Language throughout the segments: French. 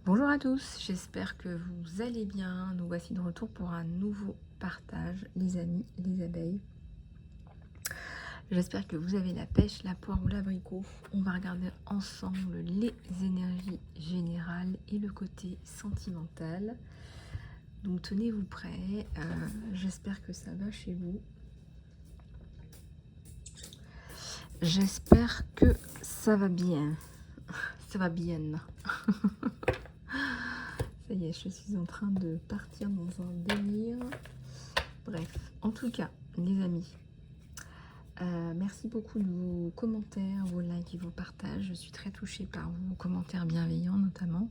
Bonjour à tous, j'espère que vous allez bien. Nous voici de retour pour un nouveau partage, les amis, les abeilles. J'espère que vous avez la pêche, la poire ou l'abricot. On va regarder ensemble les énergies générales et le côté sentimental. Donc tenez-vous prêts, j'espère que ça va chez vous. J'espère que ça va bien. Ça va bien. Ça y est, je suis en train de partir dans un délire. Bref, en tout cas, les amis, merci beaucoup de vos commentaires, vos likes et vos partages. Je suis très touchée par vos commentaires bienveillants notamment.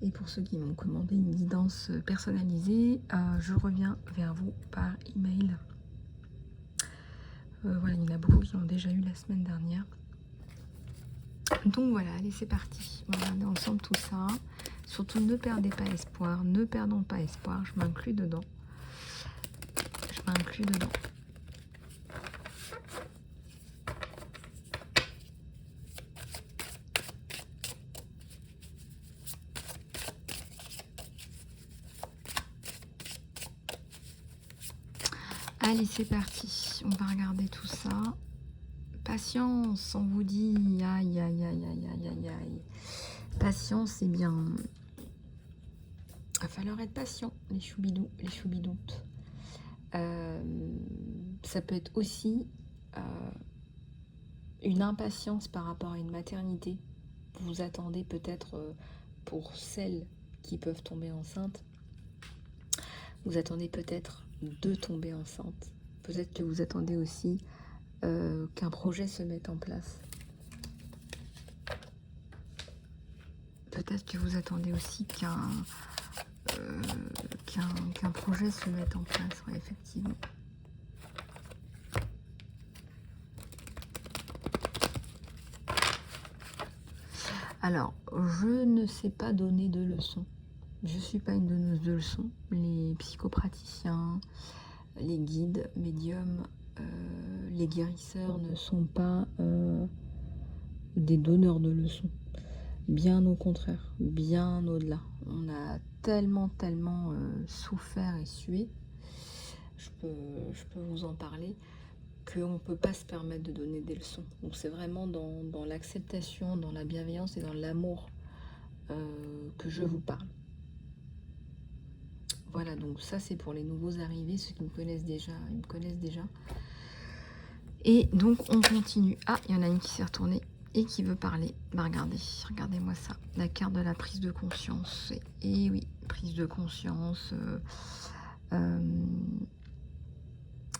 Et pour ceux qui m'ont commandé une guidance personnalisée, je reviens vers vous par email. Voilà, il y en a beaucoup qui l'ont déjà eu la semaine dernière. Donc voilà, allez, c'est parti. On va regarder ensemble tout ça. Surtout, ne perdez pas espoir. Ne perdons pas espoir. Je m'inclus dedans. Je m'inclus dedans. Allez, c'est parti. On va regarder tout ça. Patience, on vous dit. Aïe, aïe, aïe, aïe, aïe, aïe, aïe. Patience, c'est bien. Il va falloir être patient, les choubidous, les choubidoutes. Ça peut être aussi une impatience par rapport à une maternité. Vous attendez peut-être pour celles qui peuvent tomber enceintes. Vous attendez peut-être de tomber enceinte. Peut-être que vous attendez aussi qu'un projet se mette en place. Peut-être que vous attendez aussi qu'un projet se mette en place, ouais, effectivement. Alors, je ne sais pas donner de leçons. Je ne suis pas une donneuse de leçons. Les psychopraticiens, les guides, médiums, les guérisseurs ne sont pas des donneurs de leçons. Bien au contraire, bien au-delà. On a tellement souffert et sué, je peux vous en parler, qu'on ne peut pas se permettre de donner des leçons. Donc c'est vraiment dans l'acceptation, dans la bienveillance et dans l'amour que je vous parle. Voilà, donc ça c'est pour les nouveaux arrivés, ceux qui me connaissent déjà, ils me connaissent déjà. Et donc on continue. Ah, il y en a une qui s'est retournée et qui veut parler. Bah regardez-moi ça. La carte de la prise de conscience. Et oui, prise de conscience,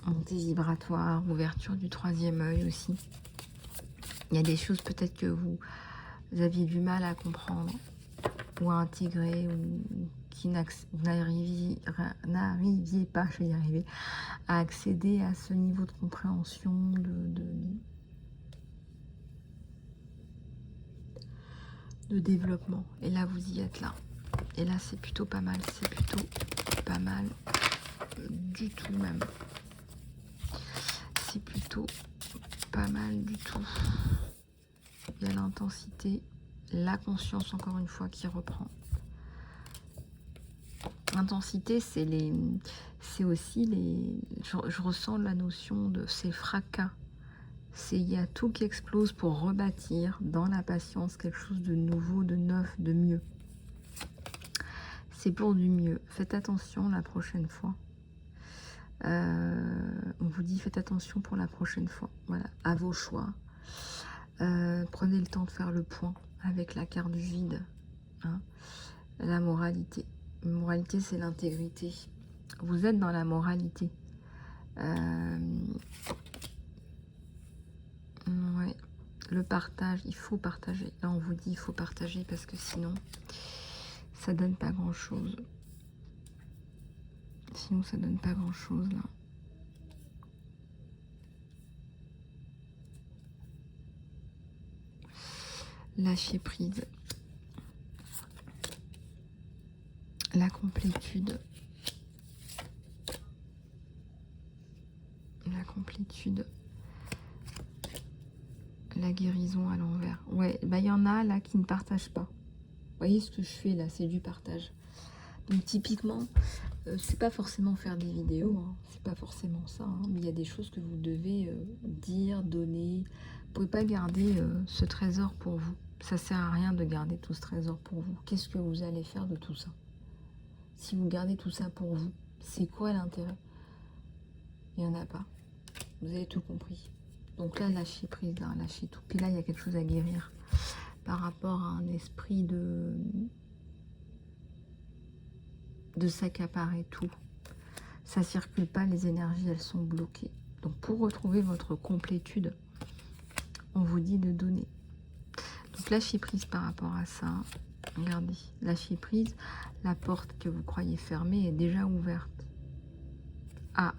montée vibratoire, ouverture du troisième œil aussi. Il y a des choses peut-être que vous aviez du mal à comprendre ou à intégrer, ou qui n'arriviez pas, je vais y arriver, à accéder à ce niveau de compréhension, de développement. Et là, vous y êtes là. Et là, c'est plutôt pas mal. C'est plutôt pas mal du tout même. C'est plutôt pas mal du tout. Il y a l'intensité, la conscience, encore une fois, qui reprend. L'intensité, c'est aussi les... Je ressens la notion de ces fracas. Il y a tout qui explose pour rebâtir dans la patience quelque chose de nouveau, de neuf, de mieux. C'est pour du mieux. Faites attention la prochaine fois. On vous dit faites attention pour la prochaine fois. Voilà, à vos choix. Prenez le temps de faire le point avec la carte du vide. Hein. La moralité. La moralité, c'est l'intégrité. Vous êtes dans la moralité. Ouais. Le partage, il faut partager. Là, on vous dit il faut partager parce que sinon, ça donne pas grand-chose. Sinon, ça donne pas grand-chose, là. Lâcher prise. La complétude. La complétude. La guérison à l'envers. Ouais, bah il y en a là qui ne partagent pas. voyez ce que je fais là, c'est du partage. Donc typiquement, c'est pas forcément faire des vidéos, hein, c'est pas forcément ça, hein, mais il y a des choses que vous devez dire, donner. Vous pouvez pas garder ce trésor pour vous. Ça sert à rien de garder tout ce trésor pour vous. Qu'est-ce que vous allez faire de tout ça? Si vous gardez tout ça pour vous, c'est quoi l'intérêt? Il n'y en a pas. Vous avez tout compris. Donc là, lâchez prise, là, lâchez tout. Puis là, il y a quelque chose à guérir par rapport à un esprit de s'accaparer tout. Ça circule pas, les énergies, elles sont bloquées. Donc pour retrouver votre complétude, on vous dit de donner. Donc lâchez prise par rapport à ça. Regardez, lâchez prise. La porte que vous croyez fermée est déjà ouverte. Ah,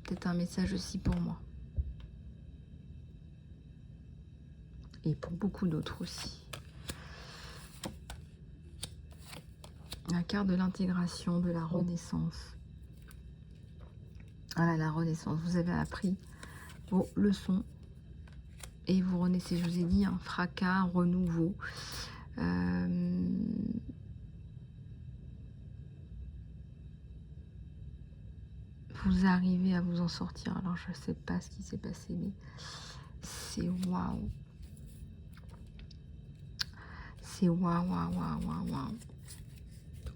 peut-être un message aussi pour moi. Et pour beaucoup d'autres aussi. La carte de l'intégration, de la renaissance. Voilà, la renaissance. Vous avez appris vos leçons et vous renaissez. Je vous ai dit, un fracas, renouveau. Vous arrivez à vous en sortir. Alors, je ne sais pas ce qui s'est passé, mais c'est waouh. C'est waouh, waouh, waouh, waouh, waouh.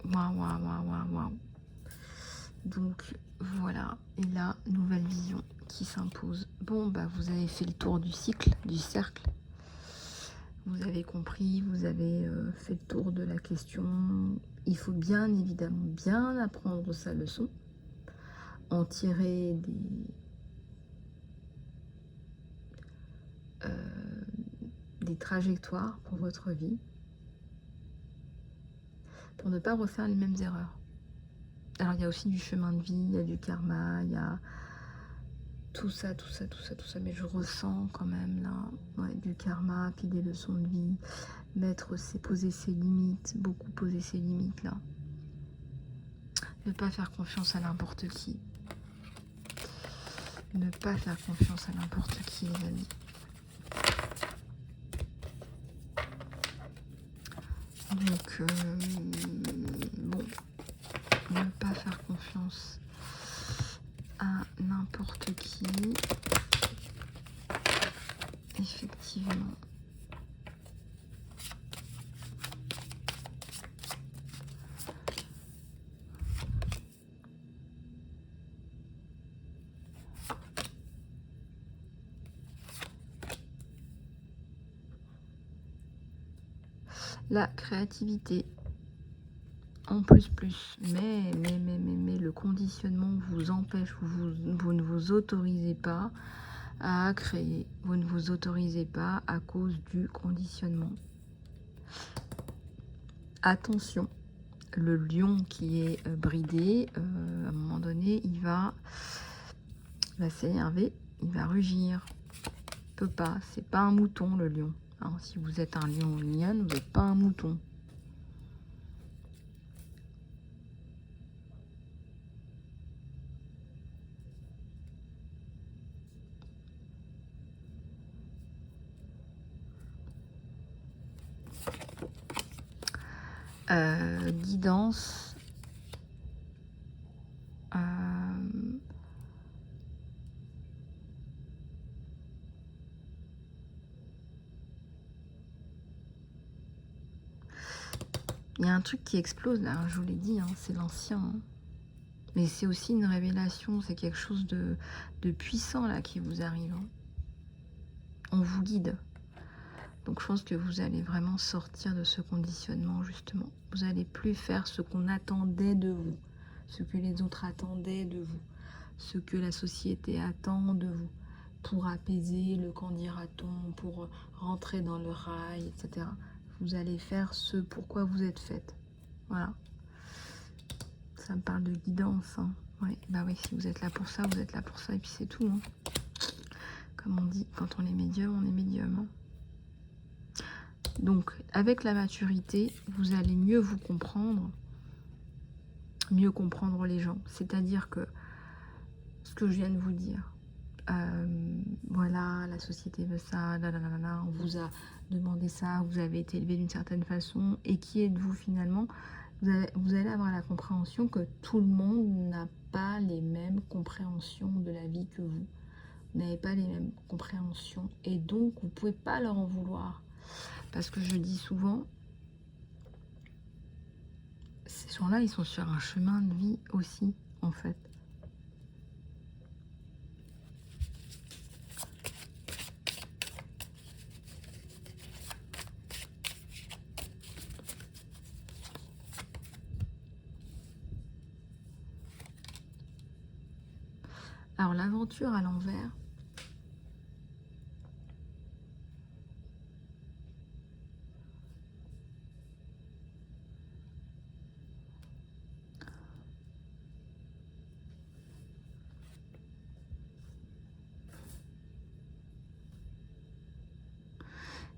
Waouh, waouh, waouh, waouh, waouh. Donc, voilà. Et là, nouvelle vision qui s'impose. Bon, bah, vous avez fait le tour du cycle, du cercle. Vous avez compris, vous avez fait le tour de la question. Il faut bien évidemment bien apprendre sa leçon, en tirer des trajectoires pour votre vie, pour ne pas refaire les mêmes erreurs. Alors il y a aussi du chemin de vie, il y a du karma, il y a tout ça, mais je ressens quand même là, ouais, du karma, puis des leçons de vie, poser ses limites, beaucoup poser ses limites là. Ne pas faire confiance à n'importe qui. Ne pas faire confiance à n'importe qui, les amis. Donc, bon, ne pas faire confiance à n'importe qui. Effectivement. La créativité en plus, mais le conditionnement vous empêche, vous ne vous autorisez pas à créer, vous ne vous autorisez pas à cause du conditionnement. Attention, le lion qui est bridé, à un moment donné, il va s'énerver, il va rugir. Il peut pas, c'est pas un mouton le lion. Hein, si vous êtes un lion ou une lionne, vous n'êtes pas un mouton. Guidance. Il y a un truc qui explose là, je vous l'ai dit, hein, c'est l'ancien. Hein. Mais c'est aussi une révélation, c'est quelque chose de puissant là qui vous arrive. Hein. On vous guide. Donc je pense que vous allez vraiment sortir de ce conditionnement justement. Vous n'allez plus faire ce qu'on attendait de vous, ce que les autres attendaient de vous, ce que la société attend de vous, pour apaiser le qu'en dira-t-on, pour rentrer dans le rail, etc. Vous allez faire ce pourquoi vous êtes faite. Voilà. Ça me parle de guidance. Hein. Ouais, bah oui, si vous êtes là pour ça, vous êtes là pour ça, et puis c'est tout. Hein. Comme on dit, quand on est médium, on est médium. Hein. Donc, avec la maturité, vous allez mieux vous comprendre, mieux comprendre les gens. C'est-à-dire que ce que je viens de vous dire, voilà, la société veut ça, nanana, on vous a demandé ça, vous avez été élevé d'une certaine façon, et qui êtes-vous finalement? Vous allez avoir la compréhension que tout le monde n'a pas les mêmes compréhensions de la vie que vous. Vous n'avez pas les mêmes compréhensions, et donc vous ne pouvez pas leur en vouloir. Parce que je dis souvent, ces gens-là, ils sont sur un chemin de vie aussi, en fait. Alors, l'aventure à l'envers,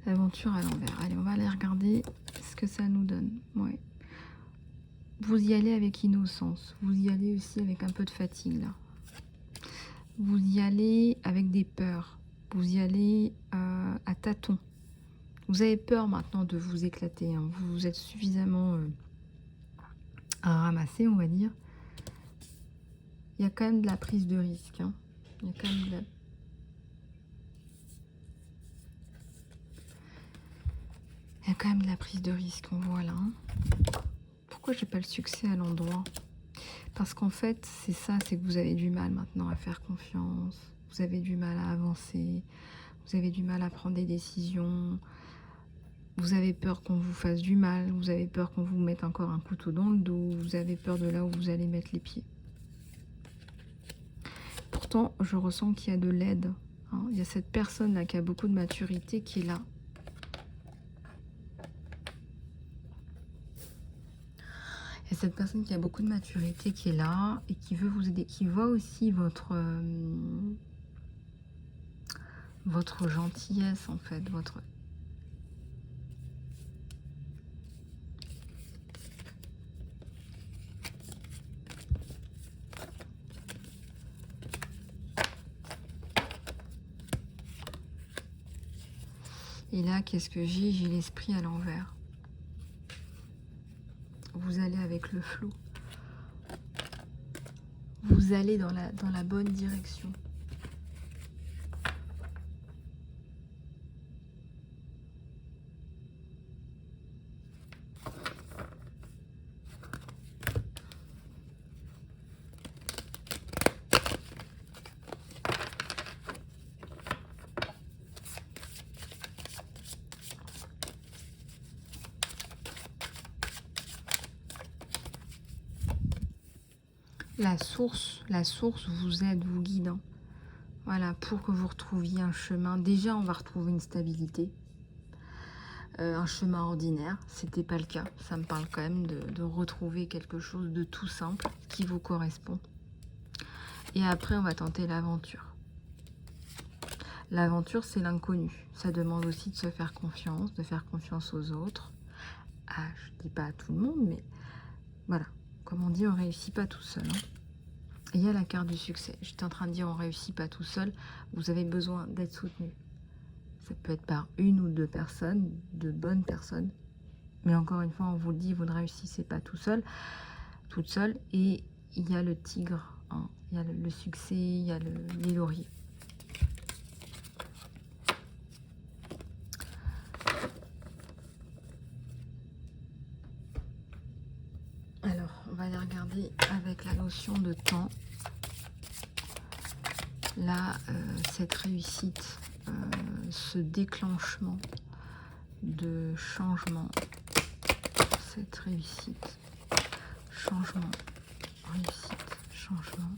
l'aventure à l'envers. Allez, on va aller regarder ce que ça nous donne. Ouais. Vous y allez avec innocence. Vous y allez aussi avec un peu de fatigue, là. Vous y allez avec des peurs. Vous y allez à tâtons. Vous avez peur maintenant de vous éclater. Hein. Vous êtes suffisamment ramassé, on va dire. Il y a quand même de la prise de risque. Hein. Il y a quand même de la... Il y a quand même de la prise de risque, on voit là. Hein. Pourquoi j'ai pas le succès à l'endroit? Parce qu'en fait, c'est ça, c'est que vous avez du mal maintenant à faire confiance. Vous avez du mal à avancer. Vous avez du mal à prendre des décisions. Vous avez peur qu'on vous fasse du mal. Vous avez peur qu'on vous mette encore un couteau dans le dos. Vous avez peur de là où vous allez mettre les pieds. Pourtant, je ressens qu'il y a de l'aide. Hein. Il y a cette personne-là qui a beaucoup de maturité qui est là. Il y a cette personne qui a beaucoup de maturité qui est là et qui veut vous aider, qui voit aussi votre gentillesse en fait, votre... Et là, qu'est-ce que j'ai? J'ai l'esprit à l'envers. Vous allez avec le flot. Vous allez dans la bonne direction. La source vous aide, vous guide. Hein. Voilà, pour que vous retrouviez un chemin. Déjà, on va retrouver une stabilité. Un chemin ordinaire, c'était pas le cas. Ça me parle quand même de retrouver quelque chose de tout simple qui vous correspond. Et après, on va tenter l'aventure. L'aventure, c'est l'inconnu. Ça demande aussi de se faire confiance, de faire confiance aux autres. Ah, je dis pas à tout le monde, mais voilà. Comme on dit, on réussit pas tout seul. Hein. Et il y a la carte du succès. J'étais en train de dire, on réussit pas tout seul. Vous avez besoin d'être soutenu. Ça peut être par une ou deux personnes, de bonnes personnes. Mais encore une fois, on vous le dit, vous ne réussissez pas tout seul, toute seule. Et il y a le tigre, hein. Il y a le succès, il y a les lauriers. Alors, on va aller regarder avec la notion de temps. Là, cette réussite, ce déclenchement de changement, cette réussite, changement, réussite, changement.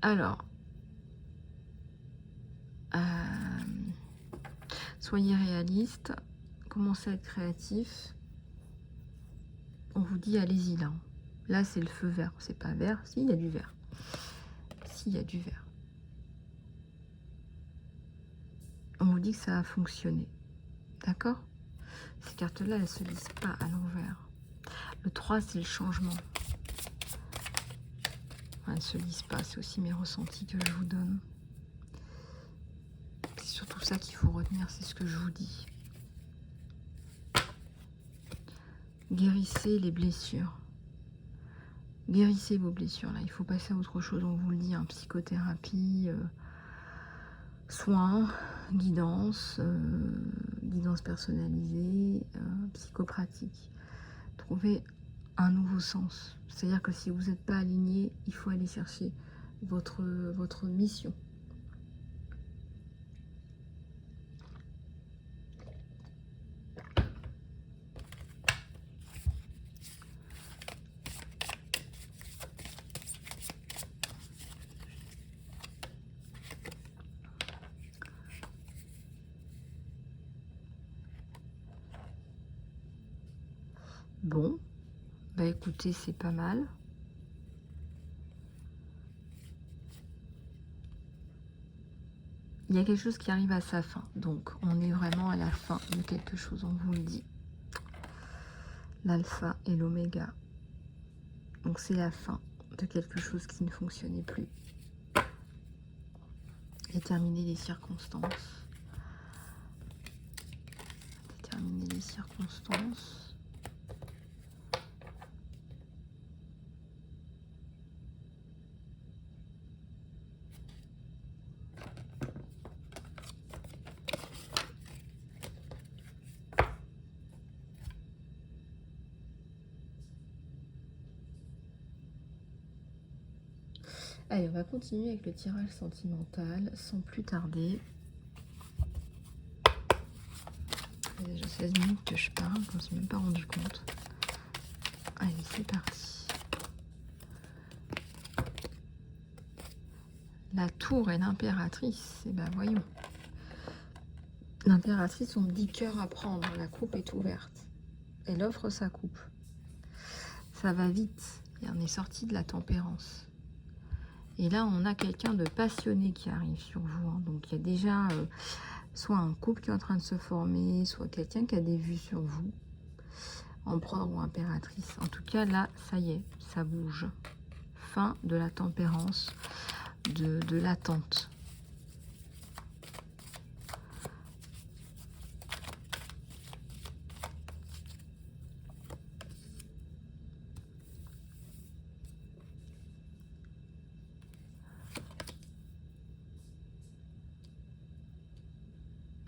Alors, soyez réaliste, commencez à être créatif. On vous dit allez-y là. Là c'est le feu vert, c'est pas vert. Si, il y a du vert. Si, il y a du vert. on vous dit que ça a fonctionné. D'accord? Ces cartes-là, elles ne se lisent pas à l'envers. Le 3, c'est le changement. Elles ne se lisent pas, c'est aussi mes ressentis que je vous donne. C'est surtout ça qu'il faut retenir, c'est ce que je vous dis. Guérissez les blessures. Guérissez vos blessures, là. Il faut passer à autre chose, on vous le dit, hein, psychothérapie, soins, guidance, guidance personnalisée, psychopratique. Trouvez un nouveau sens. C'est-à-dire que si vous n'êtes pas aligné, il faut aller chercher votre mission. Bon, bah écoutez, c'est pas mal. Il y a quelque chose qui arrive à sa fin. Donc, on est vraiment à la fin de quelque chose, on vous le dit. L'alpha et l'oméga. Donc, c'est la fin de quelque chose qui ne fonctionnait plus. Déterminer les circonstances. Déterminer les circonstances. Allez, on va continuer avec le tirage sentimental sans plus tarder. Ça fait déjà 16 minutes que je parle, je ne me suis même pas rendu compte. Allez, c'est parti. La tour et l'impératrice, eh ben voyons. L'impératrice, on me dit cœur à prendre, la coupe est ouverte. Elle offre sa coupe. Ça va vite, et on est sorti de la tempérance. Et là, on a quelqu'un de passionné qui arrive sur vous. Hein. Donc, il y a déjà soit un couple qui est en train de se former, soit quelqu'un qui a des vues sur vous. Empereur ou impératrice. En tout cas, là, ça y est, ça bouge. Fin de la tempérance, de l'attente.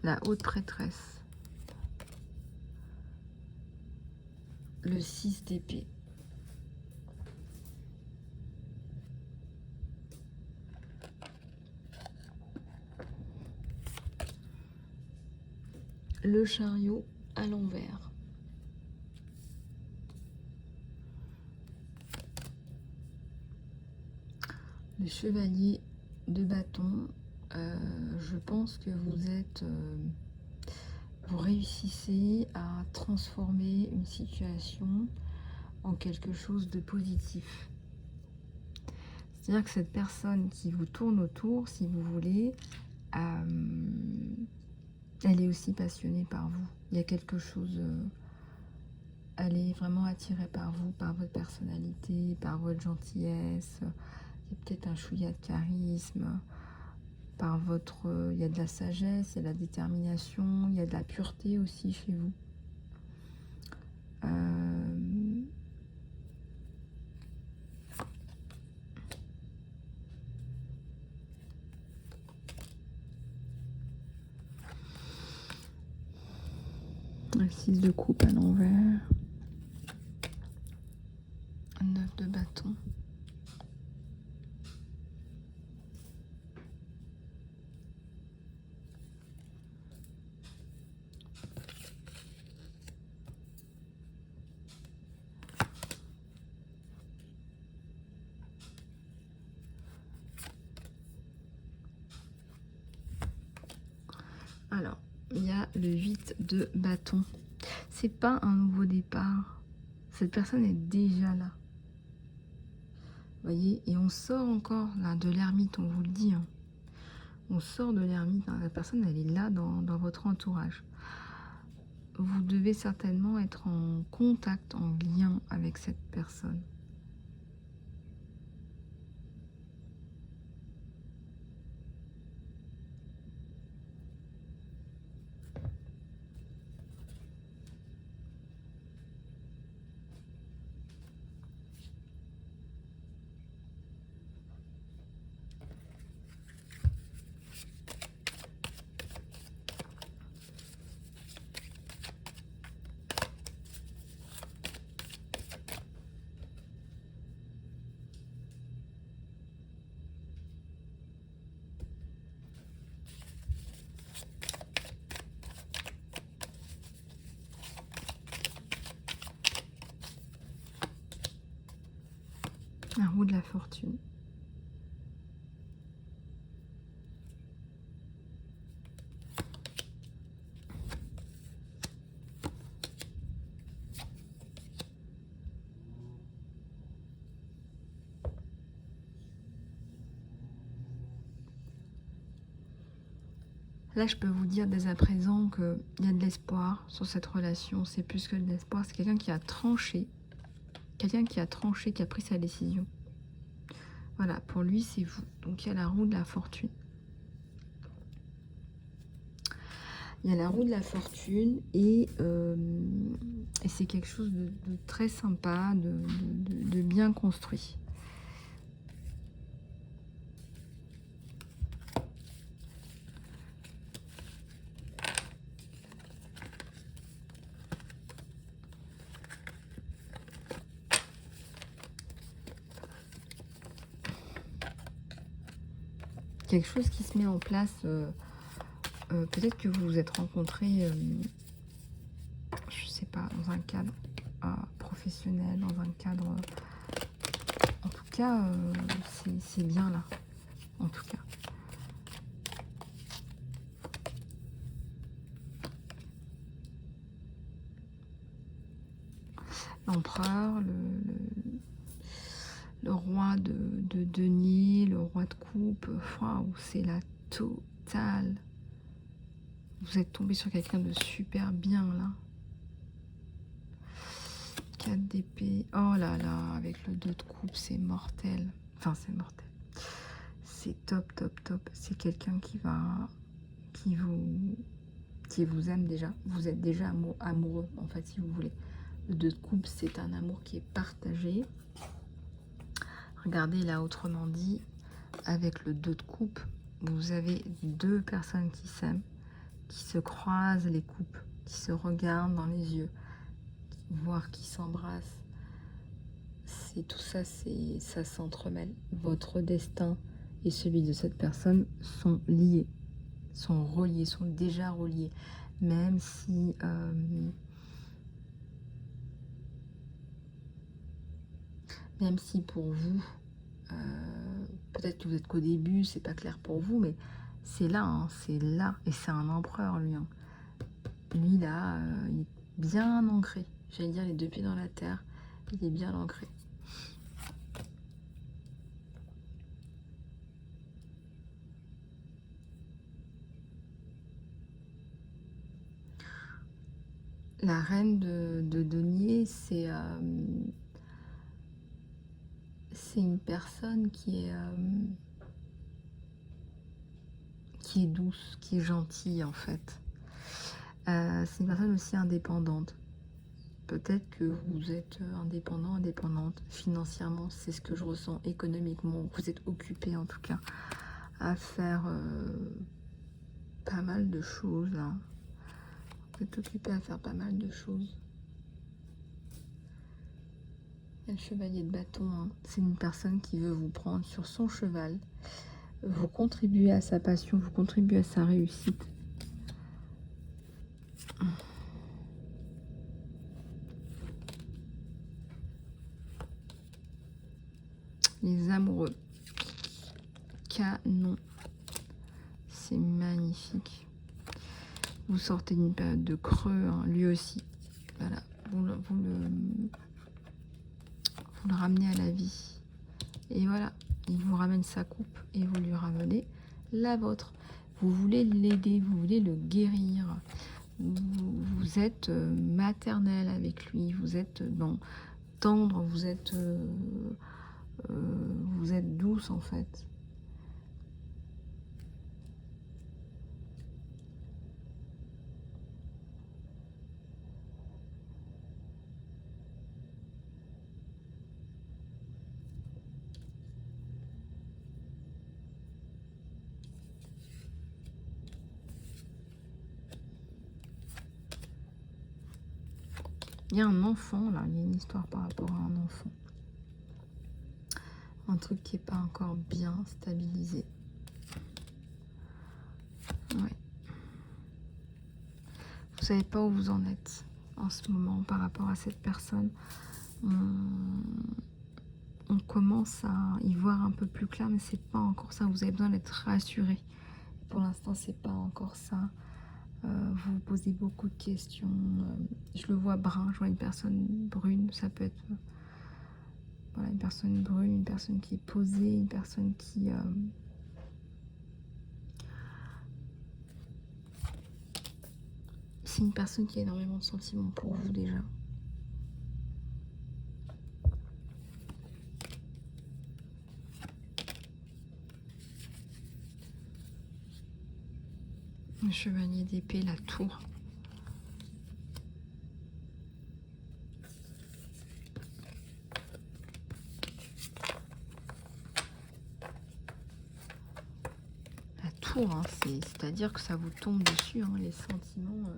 La haute prêtresse. Le 6 d'épée. Le chariot à l'envers. Le chevalier de bâton. Je pense que vous réussissez à transformer une situation en quelque chose de positif. C'est-à-dire que cette personne qui vous tourne autour, si vous voulez, elle est aussi passionnée par vous. Il y a quelque chose, elle est vraiment attirée par vous, par votre personnalité, par votre gentillesse. Il y a peut-être un chouïa de charisme. Par votre, il y a de la sagesse, il y a de la détermination, il y a de la pureté aussi chez vous. Le 6 de coupe à l'envers. 9 de bâton. Alors, il y a le 8 de bâton. C'est pas un nouveau départ. Cette personne est déjà là. Vous voyez, et on sort encore là de l'ermite, on vous le dit. Hein. On sort de l'ermite, hein. La personne, elle est là dans votre entourage. Vous devez certainement être en contact, en lien avec cette personne. La roue de la fortune. Là, je peux vous dire dès à présent qu'il y a de l'espoir sur cette relation. C'est plus que de l'espoir. C'est quelqu'un qui a tranché. Quelqu'un qui a tranché, qui a pris sa décision. Voilà, pour lui, c'est vous. Donc, il y a la roue de la fortune. Il y a la roue de la fortune et c'est quelque chose de très sympa, de bien construit. Quelque chose qui se met en place, peut-être que vous vous êtes rencontrés, je sais pas, dans un cadre professionnel, dans un cadre... en tout cas, c'est bien là, en tout cas. L'empereur, le roi de denier, le roi de coupe, waouh, c'est la totale. Vous êtes tombé sur quelqu'un de super bien là. 4 d'épée. Oh là là, avec le 2 de coupe, c'est mortel. Enfin, c'est mortel. C'est top, top, top. C'est quelqu'un qui vous aime déjà. Vous êtes déjà amoureux, en fait, si vous voulez. Le 2 de coupe, c'est un amour qui est partagé. Regardez là, autrement dit, avec le 2 de coupe, vous avez 2 personnes qui s'aiment, qui se croisent les coupes, qui se regardent dans les yeux, voire qui s'embrassent. C'est tout ça, ça s'entremêle. Votre destin et celui de cette personne sont liés, sont reliés, sont déjà reliés. Même si pour vous, peut-être que vous êtes qu'au début, c'est pas clair pour vous, mais c'est là, hein, c'est là, et c'est un empereur lui. Hein. Lui là, il est bien ancré. J'allais dire les 2 pieds dans la terre, il est bien ancré. La reine de denier, c'est une personne qui est douce, qui est gentille en fait. C'est une personne aussi indépendante. Peut-être que vous êtes indépendant, indépendante financièrement, c'est ce que je ressens, économiquement. Vous êtes occupé en tout cas à faire pas mal de choses. Hein. Vous êtes occupé à faire pas mal de choses. Il y a le chevalier de bâton, hein. C'est une personne qui veut vous prendre sur son cheval. Vous contribuez à sa passion, vous contribuez à sa réussite. Les amoureux. Canon. C'est magnifique. Vous sortez d'une période de creux, hein, lui aussi. Voilà. Vous le ramenez à la vie. Et voilà. Il vous ramène sa coupe et vous lui ramenez la vôtre. Vous voulez l'aider, vous voulez le guérir. Vous êtes maternelle avec lui, vous êtes tendre, vous êtes douce en fait. Il y a un enfant là, il y a une histoire par rapport à un enfant. Un truc qui n'est pas encore bien stabilisé. Ouais. Vous savez pas où vous en êtes en ce moment par rapport à cette personne. On commence à y voir un peu plus clair, mais c'est pas encore ça. Vous avez besoin d'être rassuré. Pour l'instant, c'est pas encore ça. Vous vous posez beaucoup de questions. Je le vois brun, je vois une personne brune. Ça peut être voilà, une personne brune, une personne qui est posée, une personne qui... c'est une personne qui a énormément de sentiments pour vous déjà. Le chevalier d'épée, la tour. La tour, hein, c'est-à-dire que ça vous tombe dessus, hein, les sentiments.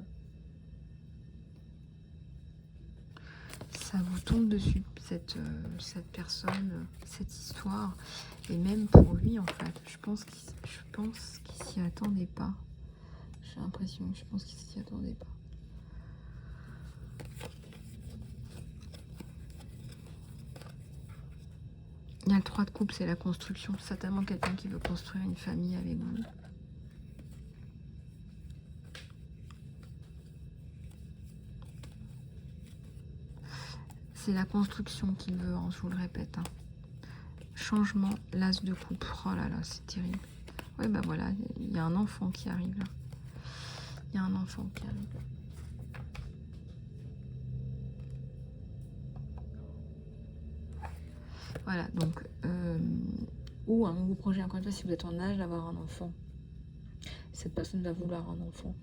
Ça vous tombe dessus, cette personne, cette histoire. Et même pour lui, en fait, je pense qu'il s'y attendait pas. J'ai l'impression que je pense qu'il s'y attendait pas. Il y a le 3 de coupe, c'est la construction. Certainement quelqu'un qui veut construire une famille avec vous. C'est la construction qu'il veut, hein, je vous le répète. Hein. Changement, l'as de coupe. Oh là là, c'est terrible. Ouais, bah voilà, il y a un enfant qui arrive là. Il y a un enfant qui arrive. Voilà, donc, ou un nouveau projet, encore une fois, si vous êtes en âge d'avoir un enfant, cette personne va vouloir un enfant.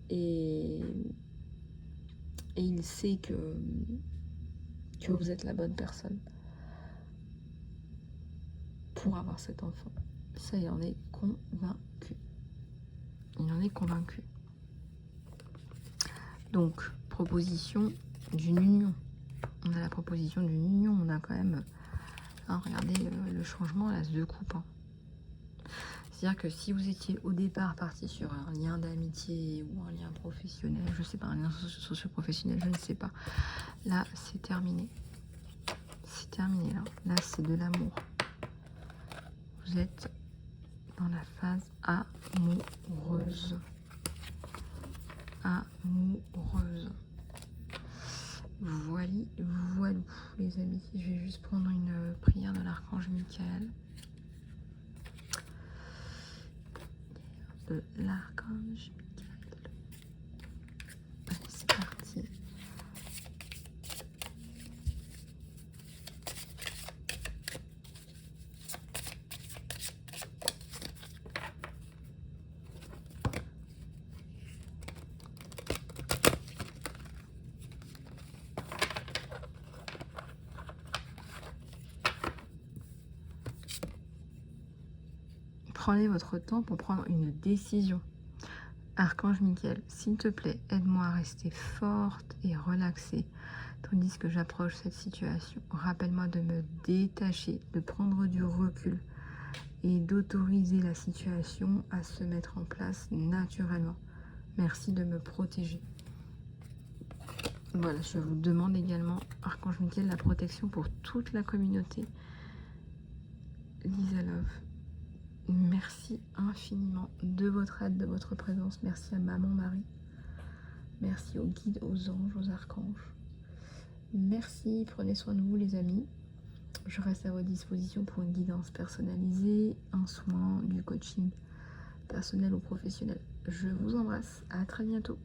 Et il sait que vous êtes la bonne personne pour avoir cet enfant. Ça, il en est convaincu. Il en est convaincu. Donc, proposition d'une union. On a la proposition d'une union. On a quand même... Hein, regardez le changement, l'as de coupe. Hein. C'est-à-dire que si vous étiez au départ parti sur un lien d'amitié ou un lien professionnel, je sais pas, un lien socio-professionnel, je ne sais pas. Là, c'est terminé. C'est terminé là. Là, c'est de l'amour. Vous êtes dans la phase amoureuse. Amoureuse. Voilà, les amis. Je vais juste prendre une prière de l'archange Michael. De l'archange Michael. Allez, c'est parti. Prenez votre temps pour prendre une décision. Archange Michael, s'il te plaît, aide-moi à rester forte et relaxée, tandis que j'approche cette situation. Rappelle-moi de me détacher, de prendre du recul et d'autoriser la situation à se mettre en place naturellement. Merci de me protéger. Voilà, je vous demande également, Archange Michael, la protection pour toute la communauté. Lisa Love. Merci infiniment de votre aide, de votre présence. Merci à Maman Marie. Merci aux guides, aux anges, aux archanges. Merci, prenez soin de vous les amis. Je reste à votre disposition pour une guidance personnalisée, un soin, du coaching personnel ou professionnel. Je vous embrasse, à très bientôt.